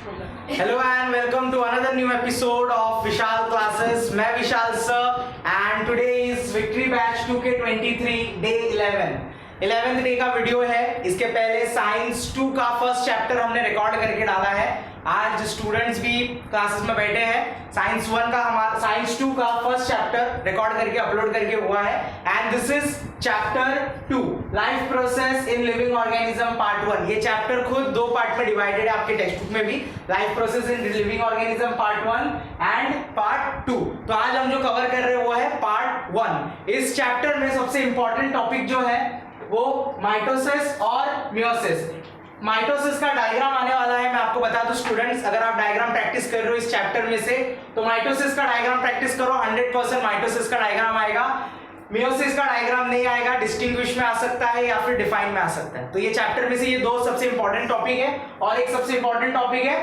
Hello and welcome to another new episode of Vishal Classes. मैं Vishal sir and today is Victory Batch 2K23 Day 11. 11th day का video है. इसके पहले science 2 का first chapter हमने record करके डाला है. आज स्टूडेंट्स भी क्लासेस में बैठे हैं. साइंस 1 का हमारा साइंस 2 का फर्स्ट चैप्टर रिकॉर्ड करके अपलोड करके हुआ है and this is chapter 2 life process in living organism part 1. ये चैप्टर खुद दो पार्ट में डिवाइडेड है आपके टेक्स्ट बुक में भी. Life process in living organism part 1 and part 2. तो आज हम जो कवर कर रहे हैं वो है पार्ट 1. इस चैप्टर में सबसे इंपॉर्टेंट टॉपिक जो है वो माइटोसिस और मियोसिस. माइटोसिस का डायग्राम आने वाला है. मैं आपको बता दूं स्टूडेंट्स, अगर आप डायग्राम प्रैक्टिस कर रहे हो इस चैप्टर में से तो माइटोसिस का डायग्राम प्रैक्टिस करो. 100% माइटोसिस का डायग्राम आएगा. मियोसिस का डायग्राम नहीं आएगा. डिस्टिंग्विश में आ सकता है या फिर डिफाइन में आ सकता है. तो ये चैप्टर में से ये दो सबसे इंपॉर्टेंट टॉपिक है और एक सबसे इंपॉर्टेंट टॉपिक है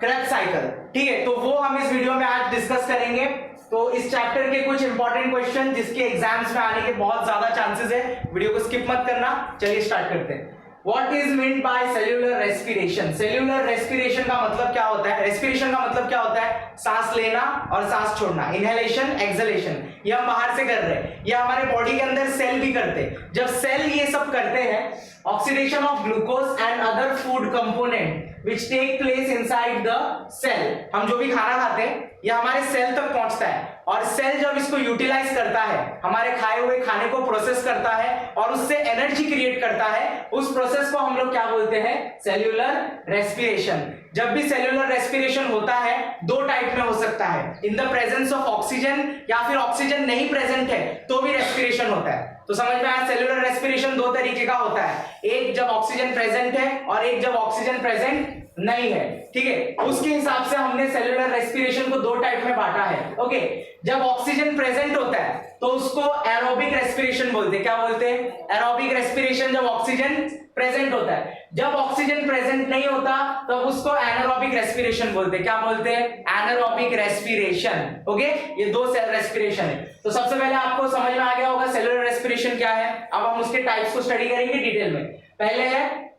क्रेब्स साइकिल. ठीक है, तो वो हम इस वीडियो में आज डिस्कस करेंगे. तो इस चैप्टर के कुछ इंपॉर्टेंट क्वेश्चन जिसके एग्जाम्स में आने के बहुत ज्यादा चांसेस है. वीडियो को स्किप मत करना. चलिए स्टार्ट करते हैं. What is meant by cellular respiration? Cellular respiration का मतलब क्या होता है? Respiration का मतलब क्या होता है? सांस लेना और सांस छोड़ना. Inhalation, exhalation. ये हम बाहर से कर रहे हैं. ये हमारे बॉडी के अंदर सेल भी करते हैं. जब सेल ये सब करते हैं, oxidation of glucose and other food component which take place inside the cell. हम जो भी खाना खाते हैं ये हमारे सेल तक पहुंचता है और सेल जब इसको यूटिलाइज करता है, हमारे खाए हुए खाने को प्रोसेस करता है और उससे एनर्जी क्रिएट करता है, उस प्रोसेस को हम लोग क्या बोलते हैं? Cellular respiration. जब भी सेल्यूलर रेस्पिरेशन होता है दो टाइप में हो सकता है. In the presence of oxygen या फिर ऑक्सीजन नहीं प्रेजेंट है तो भी रेस्पिरेशन होता है. तो समझ में आया? सेल्यूलर रेस्पिरेशन दो तरीके का होता है. एक जब ऑक्सीजन प्रेजेंट है और एक जब ऑक्सीजन प्रेजेंट नहीं है. ठीक है, उसके हिसाब से हमने सेल्यूलर रेस्पिरेशन को दो टाइप में बांटा है. ओके, जब ऑक्सीजन प्रेजेंट होता है तो उसको एरोबिक रेस्पिरेशन बोलते हैं. क्या बोलते हैं? एरोबिक रेस्पिरेशन जब ऑक्सीजन प्रेजेंट होता है. जब ऑक्सीजन प्रेजेंट नहीं होता तो उसको एनारोबिक रेस्पिरेशन बोलते हैं. क्या बोलते हैं? Anaerobic respiration. ओके, ये दो सेल रेस्पिरेशन है. तो सबसे पहले आपको समझ में आ गया होगा सेल्यूलर रेस्पिरेशन क्या है. अब हम उसके टाइप्स को स्टडी करेंगे डिटेल में. पहले है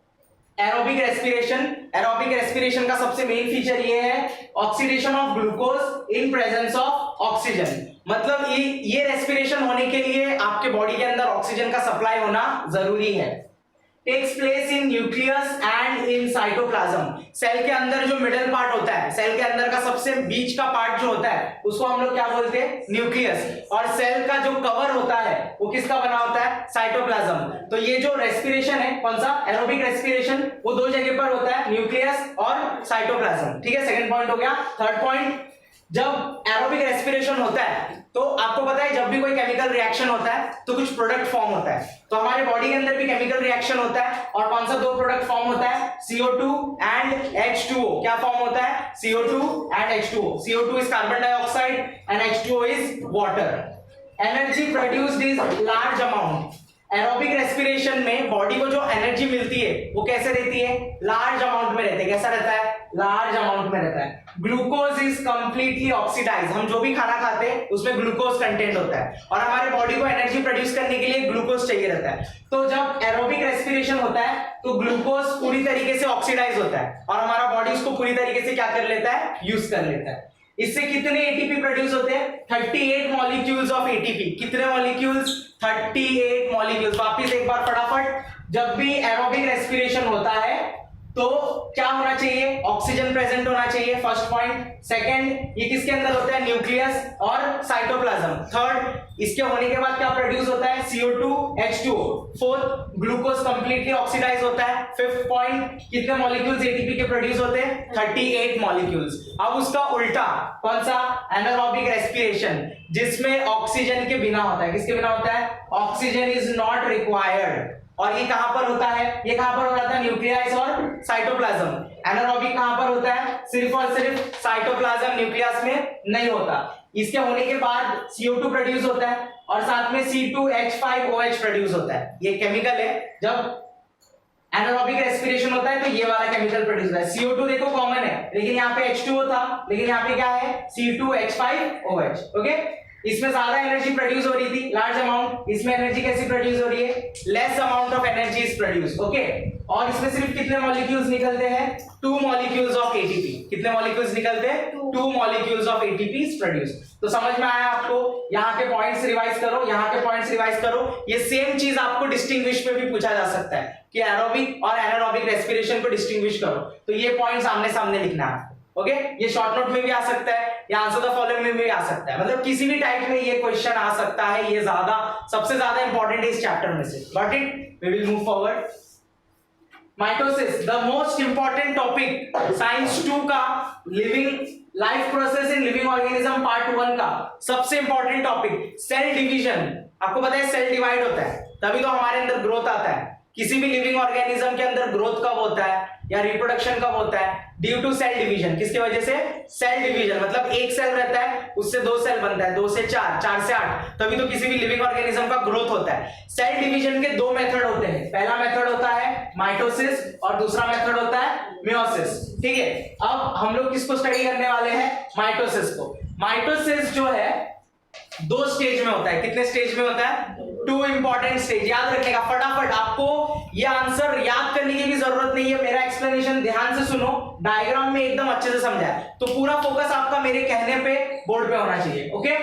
एरोबिक रेस्पिरेशन. एरोबिक रेस्पिरेशन का सबसे मेन फीचर ये है oxidation of glucose in presence of oxygen. मतलब ये रेस्पिरेशन होने के लिए आपके बॉडी के अंदर ऑक्सीजन का सप्लाई होना जरूरी है. Takes place in nucleus and in cytoplasm. Cell के अंदर जो मिडल पार्ट होता है, सेल के अंदर का सबसे बीच का पार्ट जो होता है उसको हम लोग क्या बोलते हैं? न्यूक्लियस. और सेल का जो कवर होता है वो किसका बना होता है? साइटोप्लाज्म. तो ये जो रेस्पिरेशन है कौन सा? एरोबिक रेस्पिरेशन, वो दो जगह पर होता है, न्यूक्लियस और साइटोप्लाज्म. ठीक है, सेकंड पॉइंट हो गया. थर्ड पॉइंट, जब एरोबिक रेस्पिरेशन होता है तो आपको पता है जब भी कोई केमिकल रिएक्शन होता है तो कुछ प्रोडक्ट फॉर्म होता है. तो हमारे बॉडी के अंदर भी केमिकल रिएक्शन होता है और कौन सा दो प्रोडक्ट फॉर्म होता है? CO2 and H2O. क्या फॉर्म होता है? CO2 and H2O. CO2 is carbon dioxide and H2O is water. Energy produced is large amount. Aerobic respiration में बॉडी को जो एनर्जी मिलती है वो कैसे रहती है? लार्ज अमाउंट में रहती है. कैसा रहता है? लार्ज अमाउंट में रहता है. Glucose is completely oxidise. हम जो भी खाना खाते हैं उसमें ग्लूकोज कंटेंट होता है और हमारे बॉडी को एनर्जी प्रोड्यूस करने के लिए ग्लूकोज चाहिए रहता है. तो जब एरोबिक रेस्पिरेशन होता है तो ग्लूकोज पूरी तरीके से ऑक्सीडाइज होता है और हमारा बॉडी उसको पूरी तरीके से क्या कर लेता है? यूज कर लेता है. इससे कितने एटीपी प्रोड्यूस होते हैं? 38 मॉलिक्यूल्स ऑफ एटीपी. कितने मॉलिक्यूल्स? 38 मॉलिक्यूल्स. वापिस एक बार फटाफट, जब भी एरोबिक रेस्पिरेशन होता है तो क्या होना चाहिए? ऑक्सीजन प्रेजेंट होना चाहिए. First point. सेकंड, ये किसके अंदर होता है? न्यूक्लियस और साइटोप्लाज्म. थर्ड, इसके होने के बाद क्या प्रोड्यूस होता है? CO2 H2O. Fourth, glucose completely oxidise होता है. फिफ्थ पॉइंट, कितने मॉलिक्यूल्स एटीपी के प्रोड्यूस होते हैं? 38 मॉलिक्यूल्स. अब उसका उल्टा कौन सा? एनारोबिक रेस्पिरेशन, जिसमें ऑक्सीजन के बिना होता है. किसके बिना होता है? Oxygen is not required. और ये कहां पर होता है? ये कहां पर हो जाता है? न्यूक्लियस और साइटोप्लाज्म. एनारोबिक कहां पर होता है? सिर्फ और सिर्फ साइटोप्लाज्म, न्यूक्लियस में नहीं होता. इसके होने के बाद CO2 प्रोड्यूस होता है और साथ में C2H5OH प्रोड्यूस होता है. ये केमिकल है. जब एनारोबिक रेस्पिरेशन होता है तो ये वाला केमिकल प्रोड्यूस होता है. CO2 देखो कॉमन है लेकिन यहाँ पे H2O था, लेकिन यहाँ पे क्या है? C2H5OH. ओके, इसमें ज्यादा एनर्जी प्रोड्यूस हो रही थी, लार्ज अमाउंट, इसमें एनर्जी कैसी प्रोड्यूस हो रही है, less amount of energy is produce, okay. और इसमें सिर्फ कितने मॉलिक्यूल्स निकलते हैं, 2 मॉलिक्यूल्स ऑफ एटीपी। कितने मॉलिक्यूल्स निकलते हैं, 2 molecules of ATP is produce. तो समझ में आया आपको, यहाँ के पॉइंट्स रिवाइज करो, यहाँ के पॉइंट्स रिवाइज करो। ये सेम चीज आपको डिस्टिंग्विश में भी पूछा जा सकता है कि एरोबिक और एनारोबिक रेस्पिरेशन को डिस्टिंग्विश करो, तो ये पॉइंट्स आमने सामने लिखना है, ओके। ये शॉर्ट नोट में भी आ सकता है या आंसर द फॉलोइंग में भी आ सकता है, मतलब किसी भी टाइप में ये क्वेश्चन आ सकता है। ये सबसे ज्यादा इंपॉर्टेंट है इस चैप्टर में से। Got it? We will move forward. Mitosis, the most important topic science 2 का, living life process in living organism part 1 का सबसे इंपॉर्टेंट टॉपिक, सेल डिवीजन। आपको पता है सेल डिवाइड होता है तभी तो हमारे अंदर ग्रोथ आता है। किसी भी लिविंग ऑर्गेनिज्म के अंदर ग्रोथ कब होता है या रिप्रोडक्शन कब होता है, ड्यू टू सेल डिवीजन। किसकी वजह से? सेल डिवीजन, मतलब एक सेल रहता है उससे 2 सेल बनता है, 2 से 4, 4 से 8, तभी तो किसी भी लिविंग ऑर्गेनिज्म का ग्रोथ होता है। सेल डिवीजन के 2 मेथड होते हैं, पहला मेथड होता है माइटोसिस और दूसरा मेथड होता है मियोसिस, ठीक है। अब हम लोग किसको स्टडी करने वाले हैं, माइटोसिस को। माइटोसिस जो है 2 स्टेज में होता है। कितने स्टेज में होता है? 2 इंपॉर्टेंट स्टेज। याद रखने का, फटाफट आपको ये आंसर याद करने की भी जरूरत नहीं है, मेरा एक्सप्लेनेशन ध्यान से सुनो, डायग्राम में एकदम अच्छे से समझा है, तो पूरा फोकस आपका मेरे कहने पे बोर्ड पे होना चाहिए, ओके।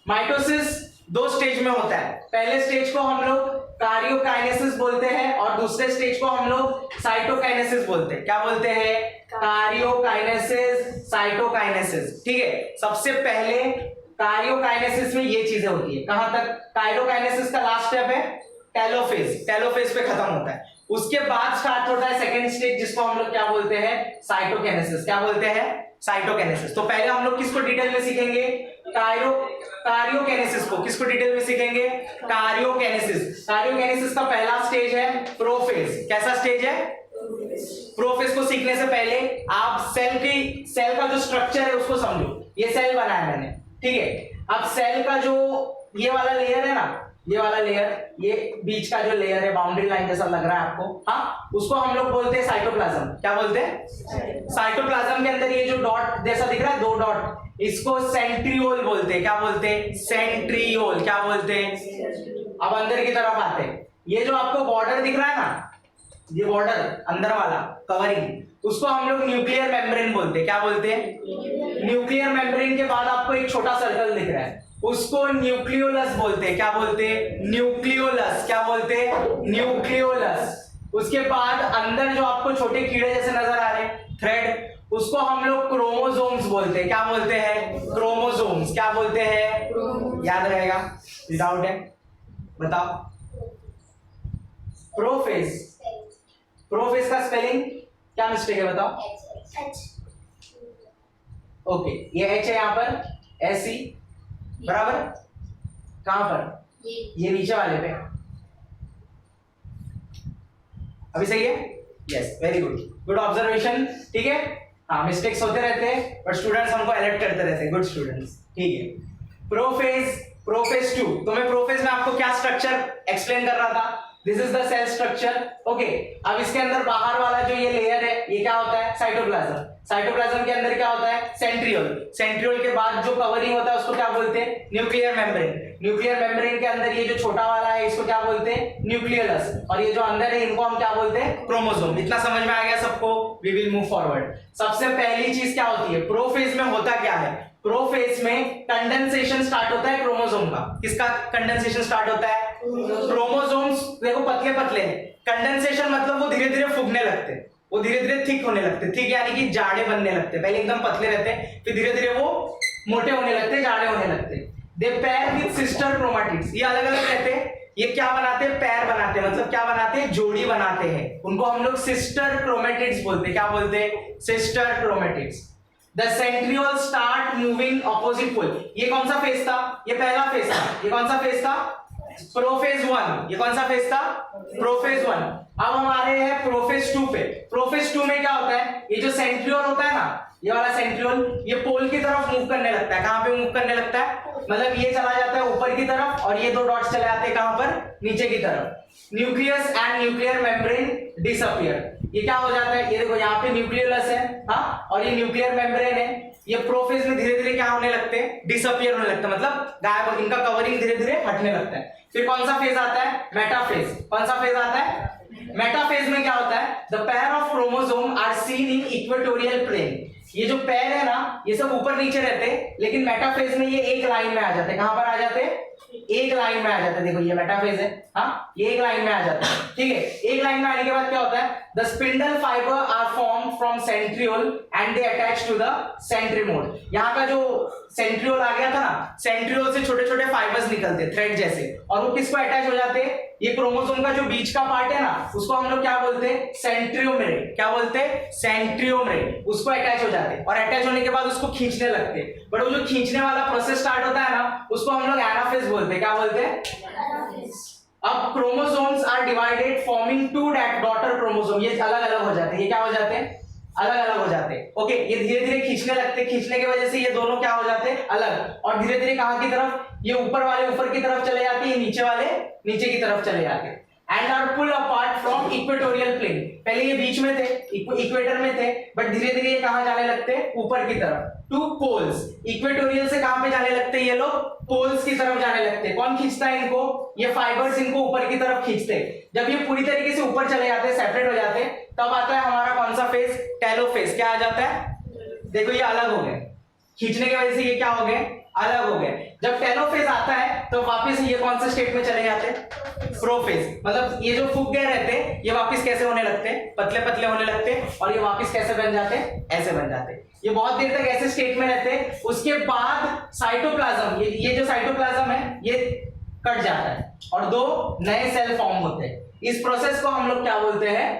माइटोसिस 2 स्टेज में होता है। पहले स्टेज को हम लोग कार्योकाइनेसिस बोलते हैं और दूसरे स्टेज को हम लोग साइटोकाइनेसिस बोलते हैं। क्या बोलते हैं? कार्योकाइनेसिस, साइटोकाइनेसिस, ठीक है। सबसे पहले कार्योकाइनेसिस में ये चीजें होती है। कहां तक? कार्योकाइनेसिस का लास्ट स्टेप है टेलोफेज, टेलोफेज पे खत्म होता है। उसके बाद स्टार्ट होता है सेकंड स्टेज, जिसको हम लोग क्या बोलते हैं, साइटोकाइनेसिस। क्या बोलते हैं? साइटोकाइनेसिस। तो पहले हम लोग किसको डिटेल में सीखेंगे, कार्योकाइनेसिस को। किसको डिटेल में सीखेंगे? कार्योकाइनेसिस। कार्योकाइनेसिस का पहला स्टेज है प्रोफेज। कैसा स्टेज है? प्रोफेज को सीखने से पहले आप सेल का जो स्ट्रक्चर है उसको समझो। ये सेल बनाया मैंने, ठीक है। अब सेल का जो ये वाला लेयर है ना, ये वाला लेयर, ये बीच का जो लेयर है, बाउंड्री लाइन जैसा लग रहा है आपको, हाँ, उसको हम लोग बोलते हैं साइटोप्लाज्म। क्या बोलते हैं? साइटोप्लाज्म के अंदर ये जो डॉट जैसा दिख रहा है, 2 डॉट, इसको सेंट्रियोल बोलते हैं। क्या बोलते हैं? सेंट्रियोल। क्या बोलते हैं? अब अंदर की तरफ आते हैं, ये जो आपको बॉर्डर दिख रहा है ना, ये बॉर्डर अंदर वाला कवरिंग, उसको हम लोग न्यूक्लियर मेम्ब्रेन बोलते हैं। क्या बोलते हैं? न्यूक्लियर मेम्ब्रेन के बाद आपको एक छोटा सर्कल दिख रहा है, उसको न्यूक्लियोलस बोलते हैं। क्या बोलते हैं? न्यूक्लियोलस। क्या बोलते हैं? न्यूक्लियोलस। उसके बाद अंदर जो आपको छोटे कीड़े जैसे नजर आ रहे हैं, थ्रेड, उसको हम लोग क्रोमोसोम्स बोलते हैं। क्या बोलते हैं? क्रोमोसोम्स। क्या बोलते हैं? याद रहेगा, विदाउट है, बताओ। प्रोफेज, प्रोफेज का स्पेलिंग क्या मिस्टेक है बताओ? ओके, ये एच है यहाँ पर, ऐसी, बराबर। कहां पर? ये नीचे वाले पे। अभी सही है? Yes, very good, good observation, ठीक है। हाँ, मिस्टेक्स होते रहते हैं बट स्टूडेंट्स हमको अलर्ट करते रहते हैं, गुड स्टूडेंट्स, ठीक है। प्रोफेज, प्रोफेज 2, तो मैं प्रोफेज में आपको क्या स्ट्रक्चर एक्सप्लेन कर रहा था, this is the cell structure, okay. अब इसके अंदर बाहर वाला जो ये लेयर है, ये क्या होता है? साइटोप्लाज्म। साइटोप्लाज्म के अंदर क्या होता है? सेंट्रियोल। सेंट्रियोल के बाद जो कवरिंग होता है उसको क्या बोलते हैं? Nuclear membrane. न्यूक्लियर मेम्ब्रेन के अंदर ये जो छोटा वाला है इसको क्या बोलते हैं? न्यूक्लियोलस। और ये जो अंदर है इनको हम क्या बोलते हैं? क्रोमोसोम। इतना समझ में आ गया सबको? We will move forward. सबसे पहली चीज क्या होती है? प्रोफेज में होता क्या है? प्रोफेज में कंडेंसेशन स्टार्ट होता है क्रोमोसोम का। किसका कंडेंसेशन स्टार्ट होता है? क्रोमोसोम्स देखो पतले पतले हैं, कंडेंसेशन मतलब वो धीरे धीरे फूगने लगते हैं, वो धीरे धीरे थिक होने लगते हैं, थिक यानी कि जाड़े बनने लगते हैं। पहले एकदम पतले रहते हैं, फिर धीरे धीरे वो मोटे होने लगते हैं, जाड़े होने लगते हैं। दे पेयर विद सिस्टर क्रोमैटिड्स। ये अलग अलग रहते हैं, ये क्या बनाते हैं? पैर बनाते हैं, मतलब क्या बनाते हैं? जोड़ी बनाते हैं। उनको हम लोग सिस्टर क्रोमैटिड्स बोलते हैं। क्या बोलते हैं? Sister chromatids. The centriole start moving opposite pole। ये कौन सा फेज था? ये पहला फेज था। ये कौन सा फेज था? प्रोफेज 1। ये कौन सा फेज था? प्रोफेज 1। अब हम आ रहे हैं प्रोफेज 2 पे। प्रोफेज 2 में क्या होता है? ये जो सेंट्रियोल होता है ना, ये वाला सेंट्रियोल, ये पोल की तरफ मूव करने लगता है। कहां पे मूव करने लगता है? मतलब ये चला जाता है ऊपर की तरफ और ये 2 डॉट्स चले जाते हैं कहां पर? नीचे की तरफ। Nucleus and nuclear membrane disappear. ये क्या हो जाता है? ये देखो यहाँ पे न्यूक्लियोलस है, हाँ, और ये न्यूक्लियर मेम्ब्रेन है, ये प्रोफेज में धीरे धीरे क्या होने लगते हैं, डिसअपियर होने लगते हैं, मतलब गायब, इनका कवरिंग धीरे धीरे हटने लगता है। फिर कौन सा फेज आता है, मेटाफेज। कौन सा फेज आता है, मेटाफेज में क्या होता है, the pair of chromosome are seen in equatorial plane. ये जो पैर है ना, ये सब ऊपर नीचे रहते हैं, लेकिन मेटाफेज में ये एक लाइन में आ जाते हैं। कहां पर आ जाते हैं, एक लाइन में आ जाते हैं। देखो ये मेटाफेज है, हाँ ये एक लाइन में आ जाता है, ठीक है। एक लाइन में आने के बाद क्या होता है, the spindle fibre are formed from centriole and they attach to the centromere. यहाँ का जो सेंट्रियोल आ गया था ना, सेंट्रियोल से छोटे छोटे फाइबर्स निकलते, थ्रेड जैसे, और वो किसको अटैच हो जाते हैं, ये क्रोमोसोम का जो बीच का पार्ट है ना, उसको हम लोग क्या बोलते हैं, सेंट्रियोमेर। क्या बोलते हैं, सेंट्रियोमेर। उसको अटैच हो जाते हैं, और अटैच होने के बाद उसको खींचने लगते हैं। बट वो जो खींचने वाला प्रोसेस स्टार्ट होता है ना, उसको हम लोग एनाफेज बोलते हैं। क्या बोलते हैं, अब chromosomes are divided forming two daughter chromosome. ये अलग अलग हो जाते हैं, ये क्या हो जाते हैं, अलग अलग हो जाते हैं। ओके, ये धीरे धीरे खींचने लगते हैं, खींचने की वजह से ये दोनों क्या हो जाते हैं, अलग। और धीरे धीरे कहां की तरफ, ये ऊपर वाले ऊपर की तरफ चले जाते हैं, नीचे वाले नीचे की तरफ चले जाते हैं। And are pull apart from equatorial plane. पहले ये बीच में थे, इक्वेटर में थे, बट धीरे धीरे ये कहां जाने लगते हैं, ऊपर की तरफ, टू पोल्स। इक्वेटोरियल से कहां पे जाने लगते हैं ये लोग, पोल्स की तरफ जाने लगते हैं। कौन खींचता है इनको, ये फाइबर्स इनको ऊपर की तरफ खींचते हैं। जब ये पूरी तरीके से ऊपर चले जाते हैं, सेपरेट हो जाते हैं, तब आता है हमारा कौन सा फेज, टेलोफेज। क्या आ जाता है, देखो ये अलग हो गए, खींचने की वजह से ये क्या हो गए, अलग हो गए। जब टेलोफेज आता है तो वापस ये कौन से स्टेट में चले जाते हैं, प्रोफेज। मतलब ये जो फुग्गे रहते हैं, ये वापस कैसे होने लगते हैं, पतले पतले होने लगते हैं, और ये वापस कैसे बन जाते हैं, ऐसे बन जाते हैं। ये बहुत देर तक ऐसे स्टेट में रहते हैं। उसके बाद साइटोप्लाज्म, ये जो साइटोप्लाज्म है, ये कट जाता है और दो नए सेल फॉर्म होते हैं। इस प्रोसेस को हम लोग क्या बोलते हैं,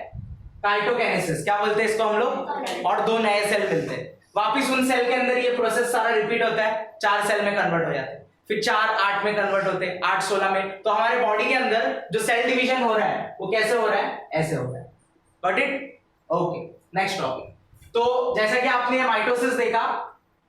काइटोकिनेसिस। क्या बोलते हैं इसको हम लोग, और दो नए सेल मिलते हैं। वापिस उन सेल के अंदर ये प्रोसेस सारा रिपीट होता है, 4 सेल में कन्वर्ट हो जाते हैं, फिर 4 8 में कन्वर्ट होते हैं, 8 16 में। तो हमारे बॉडी के अंदर जो सेल डिवीजन हो रहा है वो कैसे हो रहा है, ऐसे हो रहा है। Got it, okay. Next topic, तो जैसा कि आपने माइटोसिस देखा,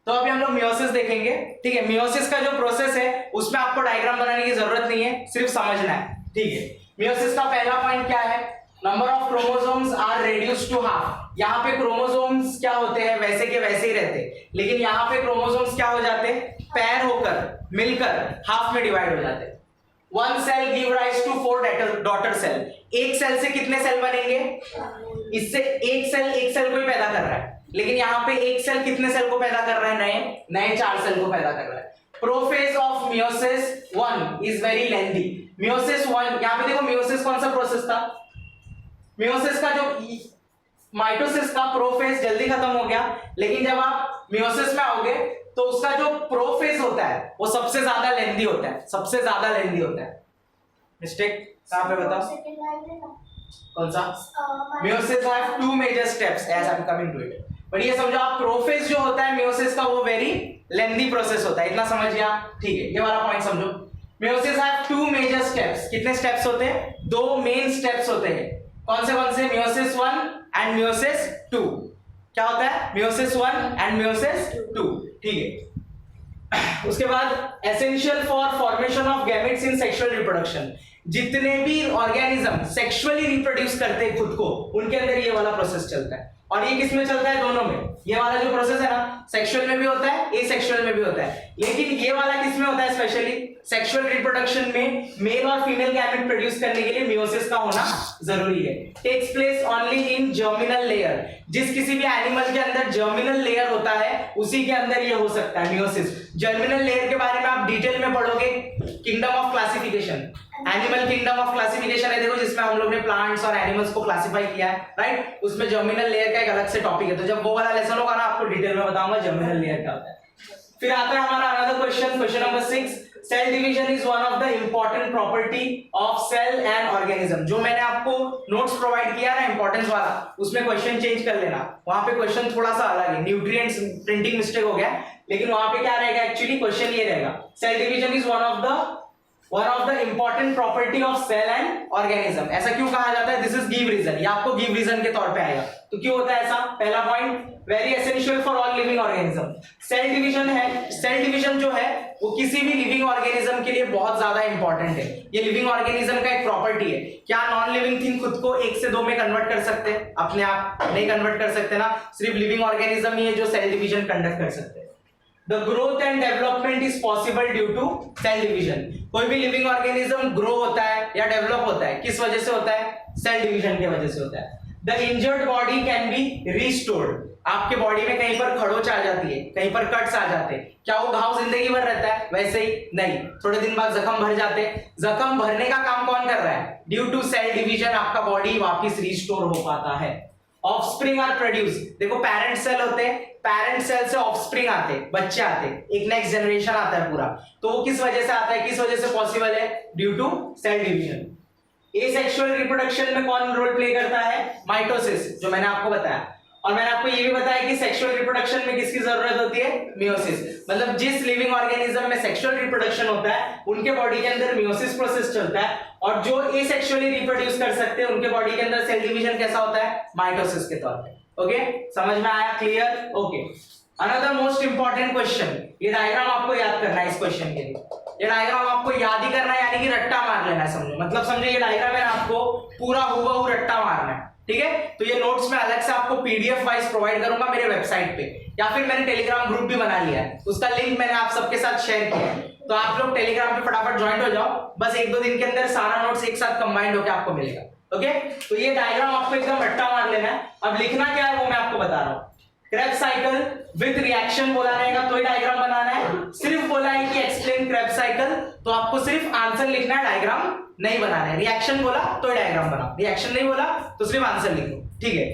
तो अभी हम लोग मियोसिस देखेंगे, ठीक है। मियोसिस का जो प्रोसेस है, उसमें आपको डायग्राम बनाने की जरूरत नहीं है, सिर्फ समझना है, ठीक है। मियोसिस का पहला पॉइंट क्या है, number of chromosomes are reduced to half. यहाँ पे क्रोमोसोम्स क्या होते हैं, वैसे के वैसे ही रहते हैं, लेकिन यहाँ पे क्रोमोसोम्स क्या हो जाते हैं, पैर होकर मिलकर हाफ में डिवाइड हो जाते हैं। One cell give rise to 4 daughter cell. एक सेल से कितने सेल बनेंगे, इससे एक सेल को ही पैदा कर रहा है, लेकिन यहाँ पे एक सेल कितने सेल को पैदा कर रहा है, नए 4 सेल को पैदा कर रहा है। Prophase of meiosis 1 is very lengthy. Meiosis 1, यहाँ पे देखो मियोसिस कौन सा प्रोसेस था, मियोसिस का जो माइटोसिस का प्रोफेज जल्दी खत्म हो गया, लेकिन जब आप मियोसिस में आओगे तो उसका जो प्रोफेज होता है वो सबसे ज्यादा लेंथी होता है, सबसे ज्यादा लेंथी होता है। मिस्टेक कहां पे बताओ, कौन सा, meiosis have 2 major steps as I am coming to it. But ये समझो आप, प्रोफेज जो होता है मियोसिस का वो वेरी लेंथी प्रोसेस होता है, इतना समझिए आप, ठीक है। ये वाला पॉइंट समझो, मियोसिस हैव 2 मेजर स्टेप्स। कितने स्टेप्स होते हैं, 2 मेन स्टेप्स होते हैं। कौन से, मियोसिस 1 एंड मियोसिस 2। क्या होता है, मियोसिस 1 एंड मियोसिस 2, ठीक है। उसके बाद essential for formation of gametes in sexual reproduction. जितने भी ऑर्गेनिज्म सेक्सुअली रिप्रोड्यूस करते हैं खुद को, उनके अंदर ये वाला प्रोसेस चलता है। और ये किसमें चलता है, दोनों में। ये वाला जो प्रोसेस है ना, सेक्सुअल में भी होता है, एसेक्सुअल में भी होता है, लेकिन ये वाला किसमें होता है, स्पेशली सेक्सुअल रिप्रोडक्शन में मेल और फीमेल गैमेट प्रोड्यूस करने के लिए मियोसिस का होना जरूरी है। Takes place only in germinal layer. जिस किसी भी एनिमल के अंदर जर्मिनल लेयर होता है, उसी के अंदर ये हो सकता है मियोसिस। जर्मिनल लेयर के बारे में आप डिटेल में पढ़ोगे kingdom of classification, animal kingdom of classification है, देखो, जिसमें हम लोग ने प्लांट्स और एनिमल्स को क्लासिफाई किया है, राइट। उसमें जर्मिनल लेयर का एक अलग से टॉपिक है, तो जब वो वाला लेसन होगा ना, आपको डिटेल में बताऊंगा जर्मिनल लेयर क्या होता है। फिर आता है हमारा another question, question number 6। Cell division is one of the important property of cell and organism. जो मैंने आपको नोट्स प्रोवाइड किया ना इंपॉर्टेंस वाला, उसमें क्वेश्चन चेंज कर लेना, वहां पे क्वेश्चन थोड़ा सा अलग है, न्यूट्रिएंट्स प्रिंटिंग मिस्टेक हो गया, लेकिन वहां पे क्या रहेगा, एक्चुअली क्वेश्चन ये रहेगा, cell division is one of the one of the important property of cell and organism. ऐसा क्यों कहा जाता है? दिस इज गिव रीजन, ये आपको गिव रीजन के तौर पे आएगा। तो क्यों होता है ऐसा? पहला point, very essential for all living organism. Cell division है, सेल डिवीजन जो है वो किसी भी लिविंग ऑर्गेनिज्म के लिए बहुत ज्यादा इंपॉर्टेंट है। ये लिविंग ऑर्गेनिज्म का एक प्रॉपर्टी है। क्या नॉन लिविंग थिंग खुद को 1 से 2 में कन्वर्ट कर सकते हैं? अपने आप नहीं कन्वर्ट कर सकते ना, सिर्फ लिविंग ऑर्गेनिज्म ही है जो सेल डिवीजन कंडक्ट कर सकते हैं। The growth and development is possible due to cell division। कोई भी लिविंग ऑर्गेनिज्म ग्रो होता है या डेवलप होता है, किस वजह से होता है? सेल डिवीजन की वजह से होता है। The injured body can be restored। आपके बॉडी में कहीं पर खरोच आ जाती है, कहीं पर कट्स आ जाते हैं, क्या वो घाव जिंदगी भर रहता है? वैसे ही नहीं, थोड़े दिन बाद जख्म भर जाते हैं। जख्म भरने का काम कौन कर रहा है? ड्यू टू सेल डिवीजन आपका बॉडी वापस रिस्टोर हो पाता है। Offspring are produce. देखो पेरेंट सेल होते हैं, पेरेंट सेल से ऑफस्प्रिंग आते, बच्चे आते, एक नेक्स्ट जनरेशन आता है पूरा। तो वो किस वजह से आता है, किस वजह से पॉसिबल है? Due to cell division. Asexual reproduction में कौन रोल प्ले करता है? माइटोसिस, जो मैंने आपको बताया। और मैंने आपको ये भी बताया कि सेक्सुअल रिप्रोडक्शन में किसकी जरूरत होती है? मियोसिस। मतलब जिस लिविंग ऑर्गेनिज्म में सेक्सुअल रिप्रोडक्शन होता है उनके बॉडी के अंदर मियोसिस प्रोसेस चलता है, और जो एसेक्सुअली रिप्रोड्यूस कर सकते हैं उनके बॉडी के अंदर सेल डिवीजन कैसा होता है? माइटोसिस के तौर पे। ओके, समझ में आया? Clear? Okay, another most important question, ये डायग्राम आपको याद करना है। इस क्वेश्चन के लिए ये डायग्राम आपको याद ही करना है, यानी कि रट्टा मार लेना है, समझो। मतलब समझो ये डायग्राम है, आपको पूरा हुबहू रट्टा मारना है, ठीक है? तो ये नोट्स में अलग से आपको पीडीएफ वाइज प्रोवाइड करूंगा मेरे वेबसाइट पे, या फिर मैंने टेलीग्राम ग्रुप भी बना लिया है, उसका लिंक मैंने आप सबके साथ शेयर किया है। तो आप लोग टेलीग्राम पे फटाफट ज्वाइन हो जाओ, बस 1-2 दिन के अंदर सारा नोट्स एक साथ कंबाइंड होकर आपको मिलेगा। ओके, तो ये डायग्राम आपको एकदम रट्टा मार लेना है। अब लिखना क्या है वो मैं आपको बता रहा हूँ। क्रेब्स साइकिल विद रिएक्शन बोला रहेगा तो ही डायग्राम बनाना है। सिर्फ बोला है कि एक्सप्लेन क्रेब्स साइकिल, तो आपको सिर्फ आंसर लिखना है, डायग्राम नहीं बनाना है। रिएक्शन बोला तो डायग्राम बनाओ, रिएक्शन नहीं बोला तो सिर्फ आंसर लिखो, ठीक है?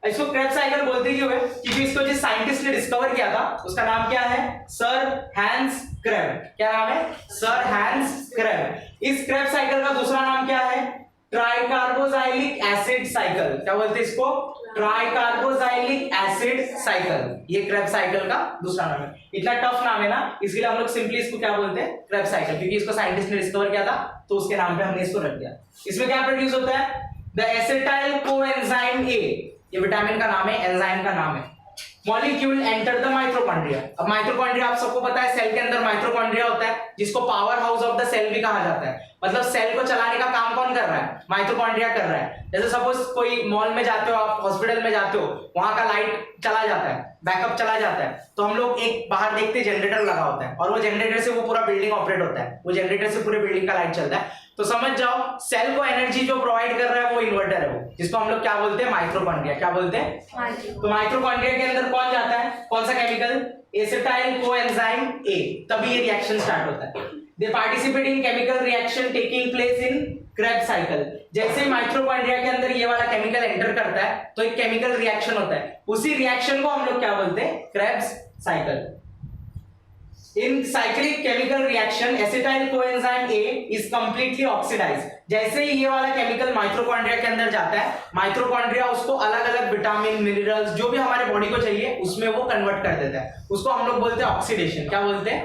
इसको क्रेब्स साइकिल बोलते क्यों है? क्योंकि इसको जिस साइंटिस्ट ने डिस्कवर किया था उसका नाम क्या है? Sir Hans Kreb. क्या नाम है? Sir Hans Kreb. इस क्रेब्स साइकिल का दूसरा नाम क्या है? Tricarboxylic acid cycle. क्या बोलते हैं इसको? Tricarboxylic acid cycle. ये क्रेब्स साइकिल का दूसरा नाम है। इतना टफ नाम है ना, इसलिए हम लोग सिंपली इसको क्या बोलते हैं? क्रेब्स साइकिल, क्योंकि इसको साइंटिस्ट ने डिस्कवर किया था तो उसके नाम पे हमने इसको रख दिया। इसमें क्या प्रोड्यूस होता है? द एसिटाइल कोएंजाइम ए, ये विटामिन का नाम है, एंजाइम का नाम है। Molecule enter the mitochondria. अब माइटोकॉन्ड्रिया आप सबको पता है, सेल के अंदर माइटोकॉन्ड्रिया होता है, जिसको power house of the cell भी कहा जाता है। मतलब सेल को चलाने का काम कौन कर रहा है? माइटोकॉन्ड्रिया कर रहा है। जैसे सपोज कोई मॉल में जाते हो, आप हॉस्पिटल में जाते हो, वहां का लाइट चला जाता है, बैकअप चला जाता है, तो हम लोग एक बाहर देखते जनरेटर लगा होता है, और वो जनरेटर से वो पूरा बिल्डिंग ऑपरेट होता है, वो जनरेटर से पूरे बिल्डिंग का लाइट चलता है। तो समझ जाओ सेल को एनर्जी जो प्रोवाइड कर रहा है वो इन्वर्टर है, वो जिसको हम लोग क्या बोलते हैं? माइटोकॉन्ड्रिया। क्या बोलते हैं? तो माइटोकॉन्ड्रिया के अंदर कौन जाता है? कौन सा केमिकल? Acetyl coenzyme A. तभी ये रिएक्शन स्टार्ट होता है। दे participate in chemical reaction taking place in Krebs cycle. जैसे ही माइटोकॉन्ड्रिया के अंदर ये वाला केमिकल एंटर करता है तो एक केमिकल रिएक्शन होता है, उसी रिएक्शन को हम लोग क्या बोलते हैं? Krebs cycle. In cyclic chemical reaction, acetyl coenzyme A is completely oxidized। जैसे ही ये वाला केमिकल माइटोकॉन्ड्रिया के अंदर जाता है, माइटोकॉन्ड्रिया उसको अलग अलग विटामिन, मिनरल्स जो भी हमारे बॉडी को चाहिए उसमें वो कन्वर्ट कर देता है। उसको हम लोग बोलते हैं ऑक्सीडेशन। क्या बोलते हैं?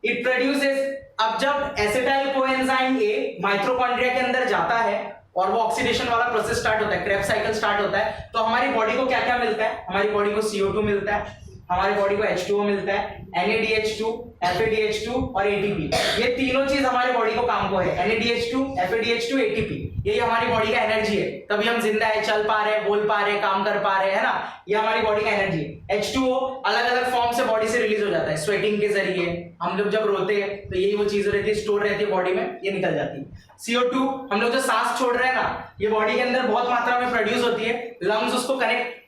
It produces. अब जब एसिटाइल कोएंजाइम A माइटोकॉन्ड्रिया के अंदर जाता है और वो ऑक्सीडेशन वाला प्रोसेस स्टार्ट होता है, क्रेब्स साइकिल स्टार्ट होता है, तो हमारी बॉडी को क्या क्या मिलता है? हमारी बॉडी को CO2 मिलता है, हमारी बॉडी को H2O मिलता है, NADH2, FADH2 और ATP। ये तीनों चीज हमारे बॉडी को काम को है। NADH2, FADH2, ATP, ये हमारी बॉडी का एनर्जी है, तभी हम जिंदा है, चल पा रहे, बोल पा रहे, काम कर पा रहे हैं ना, ये हमारी बॉडी का एनर्जी है। H2O अलग अलग फॉर्म से बॉडी से रिलीज हो जाता है, स्वेटिंग के जरिए। हम लोग जब रोते हैं तो यही वो चीज रहती है, स्टोर रहती है बॉडी में, ये निकल जाती है। CO2 हम लोग जो सांस छोड़ रहे हैं ना, ये बॉडी के अंदर बहुत मात्रा में प्रोड्यूस होती है, लंग्स उसको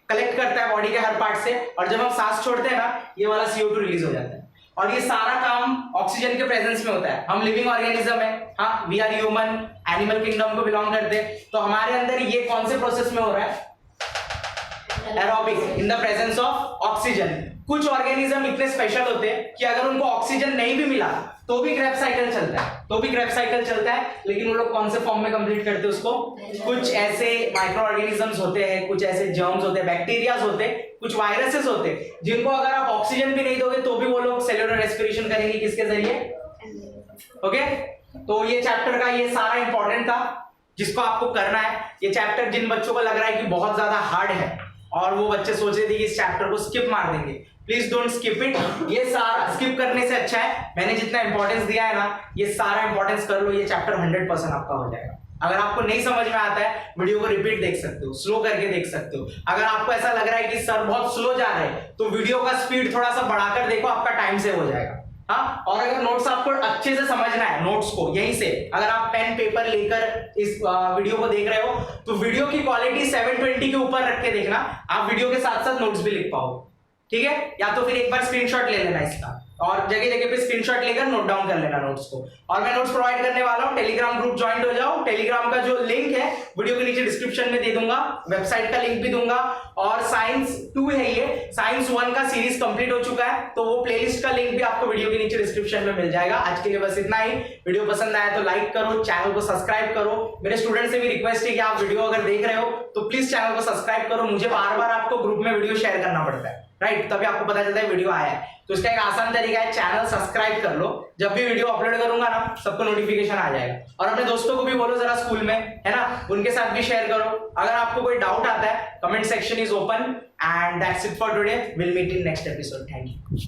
कलेक्ट करता है बॉडी के हर पार्ट से, और जब हम सांस छोड़ते हैं ना, ये वाला CO2 रिलीज हो जाता है। और ये सारा काम ऑक्सीजन के प्रेजेंस में होता है। हम लिविंग ऑर्गेनिज्म है, हाँ, we are human, animal kingdom को बिलोंग करते हैं, तो हमारे अंदर ये कौन से प्रोसेस में हो रहा है? Aerobic, in the presence of oxygen. कुछ ऑर्गेनिज्म इतने स्पेशल होते हैं कि अगर उनको ऑक्सीजन नहीं भी मिला तो भी क्रेब्स साइकिल चलता है, लेकिन वो लोग कौन से फॉर्म में कंप्लीट करते हैं उसको? कुछ ऐसे माइक्रो ऑर्गेनिजम्स होते हैं, कुछ ऐसे जर्म्स होते हैं, बैक्टीरियाज होते हैं, कुछ वायरसेस होते हैं, जिनको अगर आप ऑक्सीजन भी नहीं दोगे तो भी वो लोग सेलुलर रेस्पिरेशन करेंगे। किसके जरिए? ओके, तो ये चैप्टर का ये सारा इंपॉर्टेंट था जिसको आपको करना है। ये चैप्टर जिन बच्चों को लग रहा है कि बहुत ज्यादा हार्ड है और वो बच्चे सोच रहे थे कि इस चैप्टर को स्किप मार देंगे, प्लीज डोंट स्किप इट। ये सारा स्किप करने से अच्छा है मैंने जितना इंपॉर्टेंस दिया है ना, ये सारा इंपॉर्टेंस कर लो, ये चैप्टर 100% आपका हो जाएगा। अगर आपको नहीं समझ में आता है वीडियो को रिपीट देख सकते हो, स्लो करके देख सकते हो। अगर आपको ऐसा लग रहा है कि सर बहुत स्लो जा रहे हैं तो वीडियो का स्पीड थोड़ा सा बढ़ाकर देखो, आपका टाइम सेव हो जाएगा। हाँ, और अगर नोट्स आपको अच्छे से समझना है, नोट्स को यहीं से अगर आप पेन पेपर लेकर इस वीडियो को देख रहे हो तो वीडियो की क्वालिटी 720 के ऊपर रख के देखना, आप वीडियो के साथ साथ नोट्स भी लिख पाओगे। ठीक है, या तो फिर एक बार स्क्रीनशॉट ले लेना इसका और जगह जगह पे स्क्रीनशॉट लेकर नोट डाउन कर लेना नोट्स को। और मैं नोट्स प्रोवाइड करने वाला हूं, टेलीग्राम ग्रुप ज्वाइन हो जाओ। टेलीग्राम का जो लिंक है वीडियो के नीचे डिस्क्रिप्शन में दे दूंगा, वेबसाइट का लिंक भी दूंगा। और साइंस 2 है ये, साइंस 1 का सीरीज कंप्लीट हो चुका है तो वो प्लेलिस्ट का लिंक भी आपको वीडियो के नीचे डिस्क्रिप्शन में मिल जाएगा। आज के लिए बस इतना ही। वीडियो पसंद आया तो लाइक करो, चैनल को सब्सक्राइब करो। मेरे स्टूडेंट से भी रिक्वेस्ट है कि आप वीडियो अगर देख रहे हो तो प्लीज चैनल को सब्सक्राइब करो, मुझे बार बार आपको ग्रुप में वीडियो शेयर करना पड़ता है, राइट, तभी आपको पता चलता है वीडियो आया है। तो इसका एक आसान तरीका है, चैनल सब्सक्राइब कर लो, जब भी वीडियो अपलोड करूंगा ना सबको नोटिफिकेशन आ जाएगा। और अपने दोस्तों को भी बोलो जरा स्कूल में, है ना, उनके साथ भी शेयर करो। अगर आपको कोई डाउट आता है comment section is open and that's it for today, will meet in next episode. Thank you.